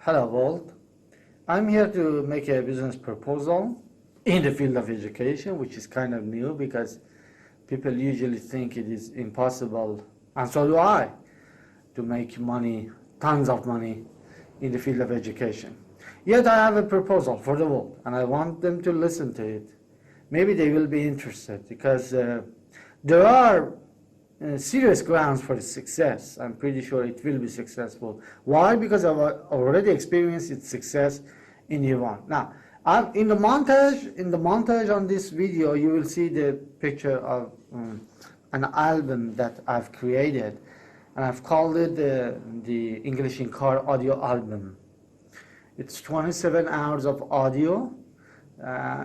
Hello world. I'm here to make a business proposal in the field of education, which is kind of new because people usually think it is impossible, and so do I, to make money, tons of money in the field of education. Yet I have a proposal for the world and I want them to listen to it. Maybe they will be interested because there are serious grounds for success. I'm pretty sure it will be successful. Why? Because I've already experienced its success in year one. Now, in the montage on this video, you will see the picture of an album that I've created, and I've called it the English in Car audio album. It's 27 hours of audio.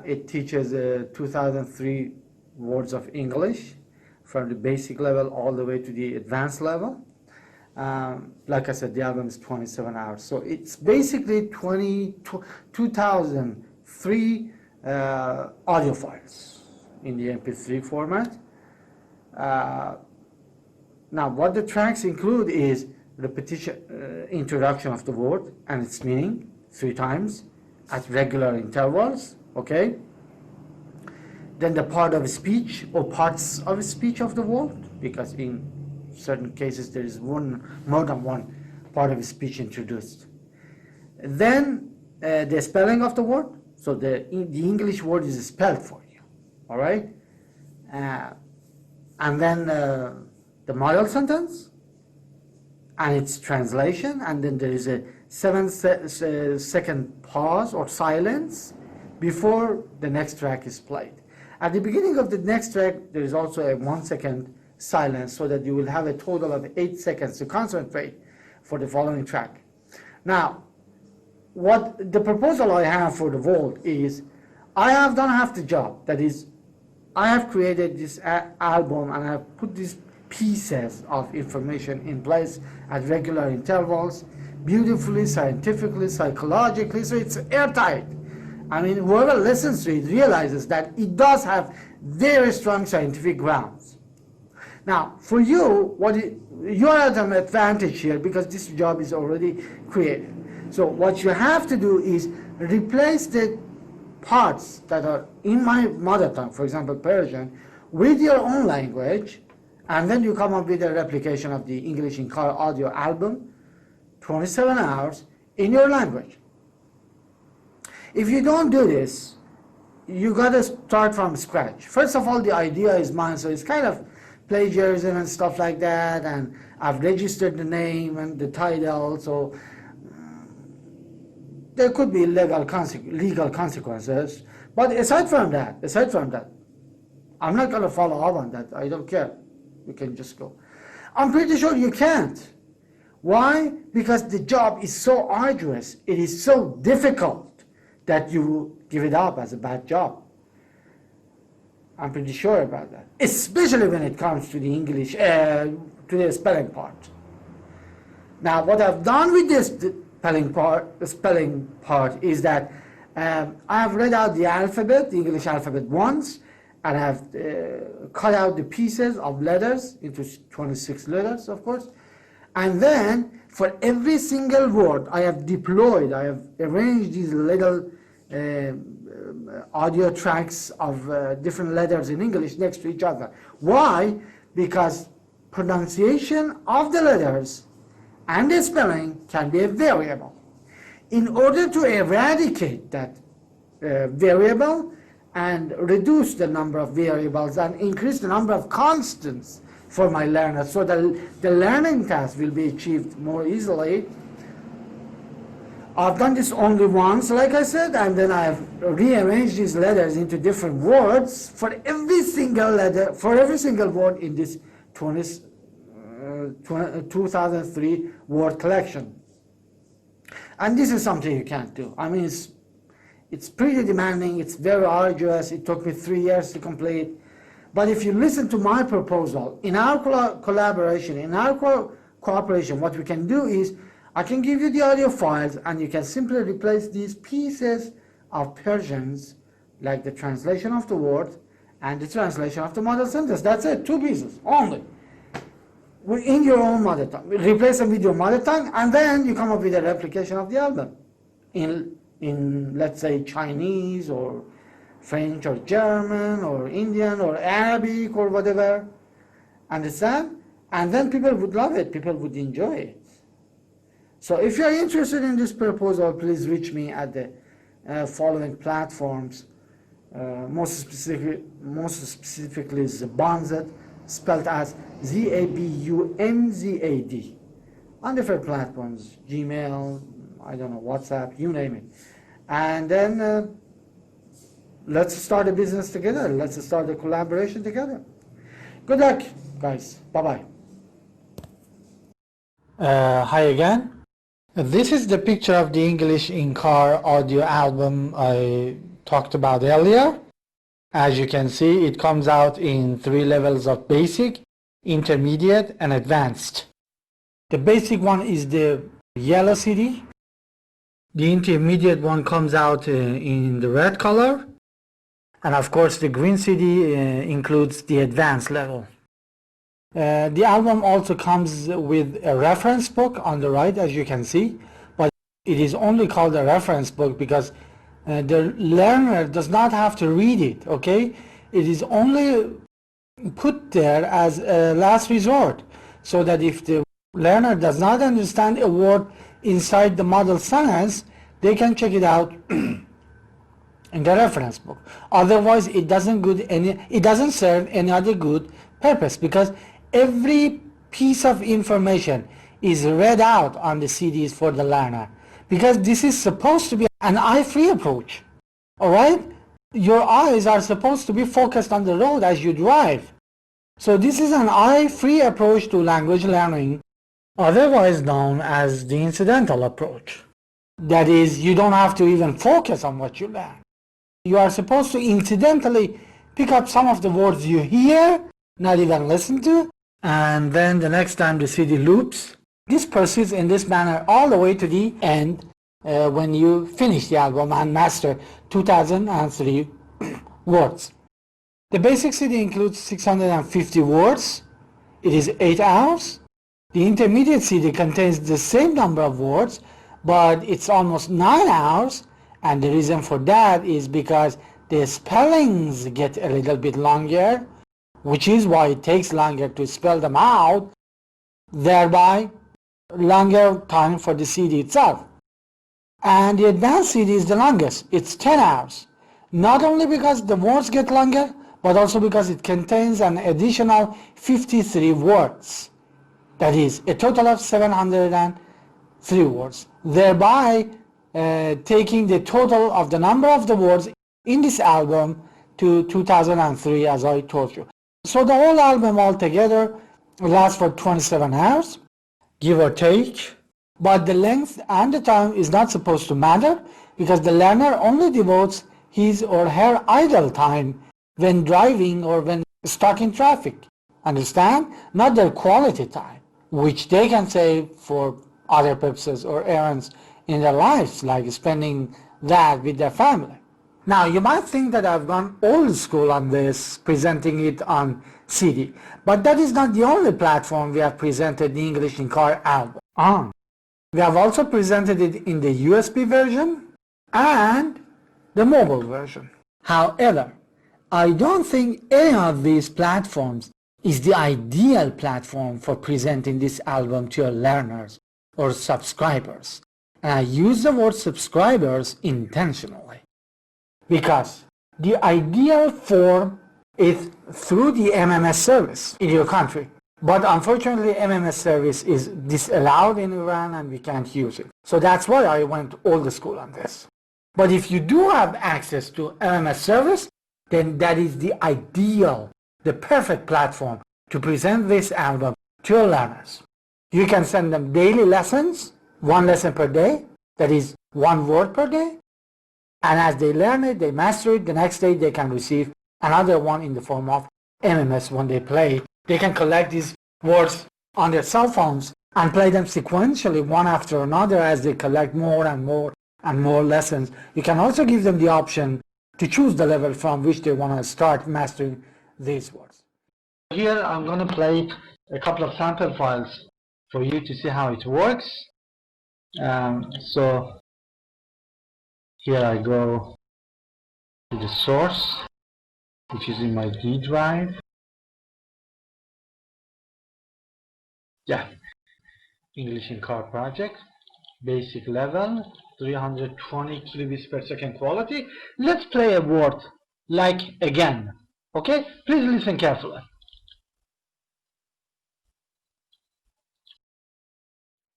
It teaches 2003 words of English from the basic level all the way to the advanced level. Like I said, the album is 27 hours. So it's basically 2003 audio files in the MP3 format. Now, what the tracks include is repetition, introduction of the word and its meaning 3 times at regular intervals, okay? Then the part of speech or parts of speech of the word, because in certain cases there is more than one part of speech introduced. Then the spelling of the word, so the English word is spelled for you, all right? And then the model sentence and its translation, and then there is a 7-second pause or silence before the next track is played. At the beginning of the next track, there is also a 1-second silence so that you will have a total of 8 seconds to concentrate for the following track. Now, what the proposal I have for the world is, I have done half the job. That is, I have created this album and I have put these pieces of information in place at regular intervals, beautifully, scientifically, psychologically, so it's airtight. I mean, whoever listens to it realizes that it does have very strong scientific grounds. Now, for you, you are at an advantage here because this job is already created. So what you have to do is replace the parts that are in my mother tongue, for example, Persian, with your own language, and then you come up with a replication of the English in Car audio album, 27 hours, in your language. If you don't do this, you got to start from scratch. First of all, the idea is mine, so it's kind of plagiarism and stuff like that, and I've registered the name and the title, so there could be legal consequences. But aside from that, I'm not going to follow up on that. I don't care. You can just go. I'm pretty sure you can't. Why? Because the job is so arduous, it is so difficult that you give it up as a bad job. I'm pretty sure about that, especially when it comes to the English, to the spelling part. Now, what I've done with this spelling part is that I've read out the alphabet, the English alphabet once, and I've cut out the pieces of letters into 26 letters, of course. And then, for every single word, I have arranged these little audio tracks of different letters in English next to each other. Why? Because pronunciation of the letters and the spelling can be a variable. In order to eradicate that variable and reduce the number of variables and increase the number of constants for my learners so that the learning task will be achieved more easily, I've done this only once, like I said, and then I've rearranged these letters into different words for every single letter, for every single word in this 2003 word collection. And this is something you can't do. I mean, it's pretty demanding, it's very arduous, it took me 3 years to complete. But if you listen to my proposal, in our collaboration, in our cooperation, what we can do is, I can give you the audio files and you can simply replace these pieces of Persians, like the translation of the word and the translation of the model sentence. That's it, 2 pieces only. in your own mother tongue. Replace them with your mother tongue, and then you come up with a replication of the album in let's say Chinese or French or German or Indian or Arabic or whatever. Understand? And then people would love it, people would enjoy it. So if you're interested in this proposal, please reach me at the following platforms. Most specifically Zabunzad, spelled as Zabunzad. On different platforms, Gmail, I don't know, WhatsApp, you name it. And then let's start a business together. Let's start a collaboration together. Good luck, guys. Bye-bye. Hi again. This is the picture of the English in Car audio album I talked about earlier. As you can see, it comes out in 3 levels of basic, intermediate, and advanced. The basic one is the yellow CD. The intermediate one comes out in the red color. And of course, the green CD includes the advanced level. The album also comes with a reference book on the right, as you can see, but it is only called a reference book because the learner does not have to read it, okay? It is only put there as a last resort, so that if the learner does not understand a word inside the model sentence, they can check it out in the reference book. Otherwise, it doesn't serve any other good purpose, because every piece of information is read out on the CDs for the learner, because this is supposed to be an eye-free approach. All right? Your eyes are supposed to be focused on the road as you drive. So this is an eye-free approach to language learning, otherwise known as the incidental approach. That is, you don't have to even focus on what you learn. You are supposed to incidentally pick up some of the words you hear, not even listen to, and then the next time the CD loops, this proceeds in this manner all the way to the end when you finish the album and master 2003 words. The basic CD includes 650 words. It is 8 hours. The intermediate CD contains the same number of words, but it's almost 9 hours, and the reason for that is because the spellings get a little bit longer, which is why it takes longer to spell them out, thereby longer time for the CD itself. And the advanced CD is the longest. It's 10 hours. Not only because the words get longer, but also because it contains an additional 53 words. That is a total of 703 words, thereby taking the total of the number of the words in this album to 2003, as I told you. So the whole album altogether lasts for 27 hours, give or take, but the length and the time is not supposed to matter, because the learner only devotes his or her idle time when driving or when stuck in traffic. Understand? Not their quality time, which they can save for other purposes or errands in their lives, like spending that with their family. Now, you might think that I've gone old school on this, presenting it on CD, but that is not the only platform we have presented the English in Car album on. We have also presented it in the USB version and the mobile version. However, I don't think any of these platforms is the ideal platform for presenting this album to your learners or subscribers. And I use the word subscribers intentionally, because the ideal form is through the MMS service in your country. But unfortunately, MMS service is disallowed in Iran and we can't use it. So that's why I went old school on this. But if you do have access to MMS service, then that is the ideal, the perfect platform to present this album to your learners. You can send them daily lessons, 1 lesson per day, that is 1 word per day. And as they learn it, they master it, the next day they can receive another one in the form of MMS when they play. They can collect these words on their cell phones and play them sequentially one after another as they collect more and more and more lessons. You can also give them the option to choose the level from which they want to start mastering these words. Here I'm going to play a couple of sample files for you to see how it works. So here I go to the source, which is in my D drive. Yeah, English in Car project, basic level, 320 kilobits per second quality. Let's play a word like again. Okay, please listen carefully.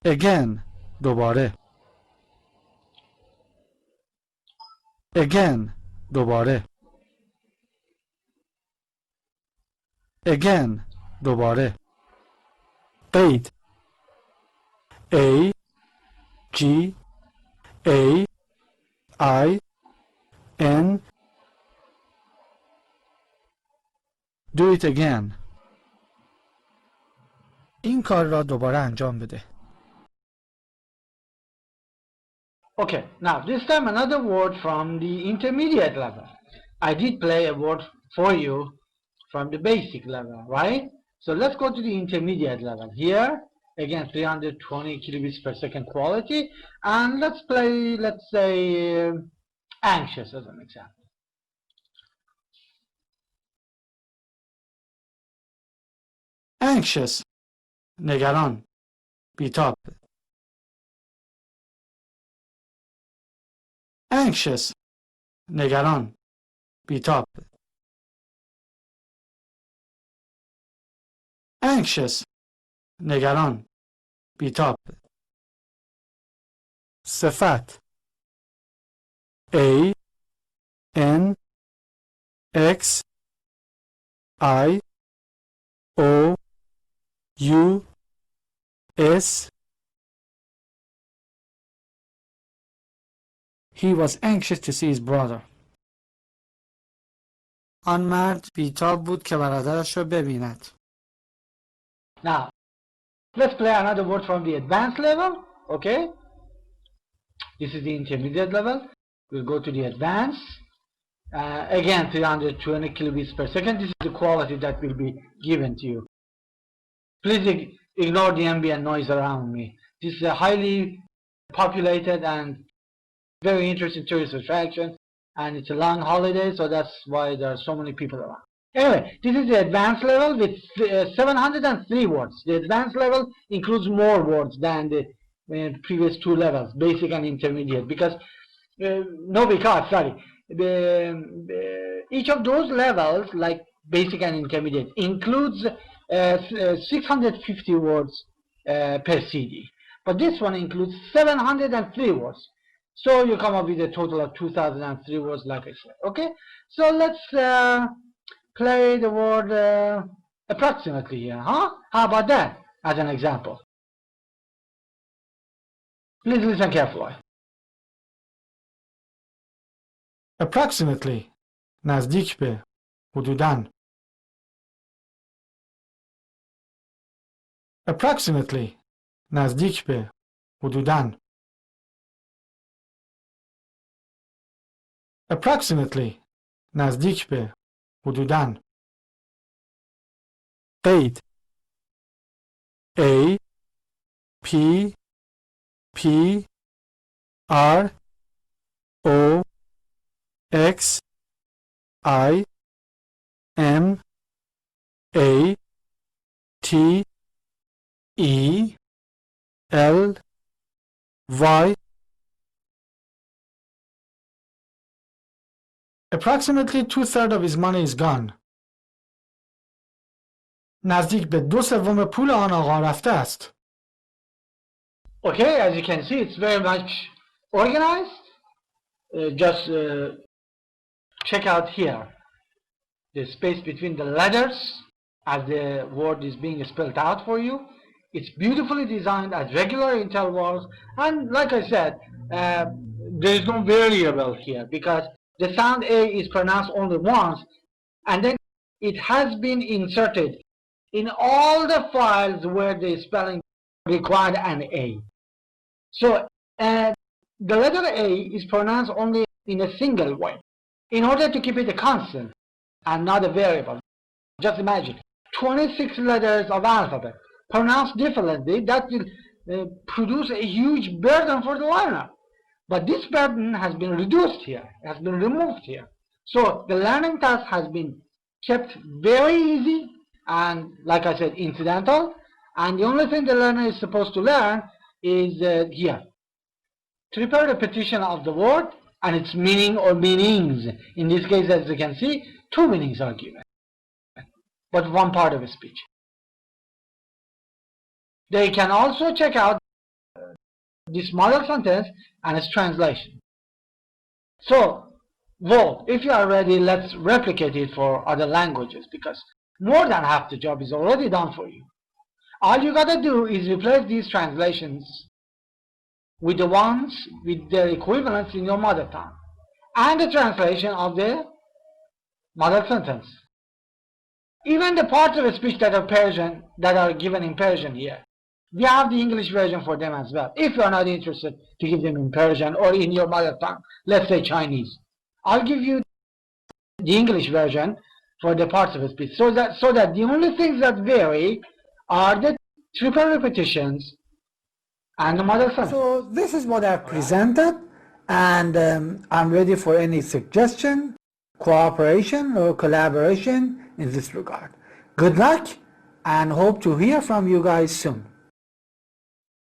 Again, دوباره. Again, دوباره. Again, دوباره. قید. A G A I N. Do it again. این کار را دوباره انجام بده. Okay, now this time another word from the intermediate level. I did play a word for you from the basic level, right? So let's go to the intermediate level. Here, again 320 kilobits per second quality, and let's play, let's say, anxious as an example. Anxious, نگران، بیتاب. Anxious, نگران، بیتاب. Anxious, نگران، بیتاب. صفت A N X I O U S. He was anxious to see his brother. آن مرد بیتاب بود که برادرش را ببیند. Now, let's play another word from the advanced level, okay? This is the intermediate level. We'll go to the advanced. Again, 320 kilobits per second. This is the quality that will be given to you. Please ignore the ambient noise around me. This is a highly populated and very interesting tourist attraction, and it's a long holiday, so that's why there are so many people around. Anyway, this is the advanced level with 703 words. The advanced level includes more words than the previous two levels, basic and intermediate, because each of those levels, like basic and intermediate, includes 650 words per CD. But this one includes 703 words. So you come up with a total of 2003 words, like I said. Okay? So let's play the word approximately here, huh? How about that as an example? Please listen carefully. Approximately, نزدیک به، حدوداً. Approximately, نزدیک به، حدوداً. Approximately, نزدیک به، حدوداً. قید A P P R O X I M A T E L Y. Approximately 2/3 of his money is gone. نزدیک به 2/3 پول آن آقا رفته است. Okay, as you can see, it's very much organized. Just check out here the space between the letters as the word is being spelled out for you. It's beautifully designed at regular intervals, and like I said, there is no variable here because the sound A is pronounced only once, and then it has been inserted in all the files where the spelling required an A. So the letter A is pronounced only in a single way in order to keep it a constant and not a variable. Just imagine 26 letters of alphabet pronounced differently, that will produce a huge burden for the learner. But this burden has been reduced here, has been removed here. So the learning task has been kept very easy and, like I said, incidental. And the only thing the learner is supposed to learn is here. Triple repetition of the word and its meaning or meanings. In this case, as you can see, 2 meanings are given, but one part of a speech. They can also check out this model sentence and its translation. So, Vol, if you are ready, let's replicate it for other languages, because more than half the job is already done for you. All you gotta do is replace these translations with the ones with their equivalents in your mother tongue, and the translation of the model sentence. Even the parts of a speech that are Persian, that are given in Persian here, we have the English version for them as well. If you are not interested to give them in Persian or in your mother tongue, let's say Chinese, I'll give you the English version for the parts of a speech, so that the only things that vary are the triple repetitions and the model sentence. So this is what I've presented, and I'm ready for any suggestion, cooperation, or collaboration in this regard. Good luck, and hope to hear from you guys soon.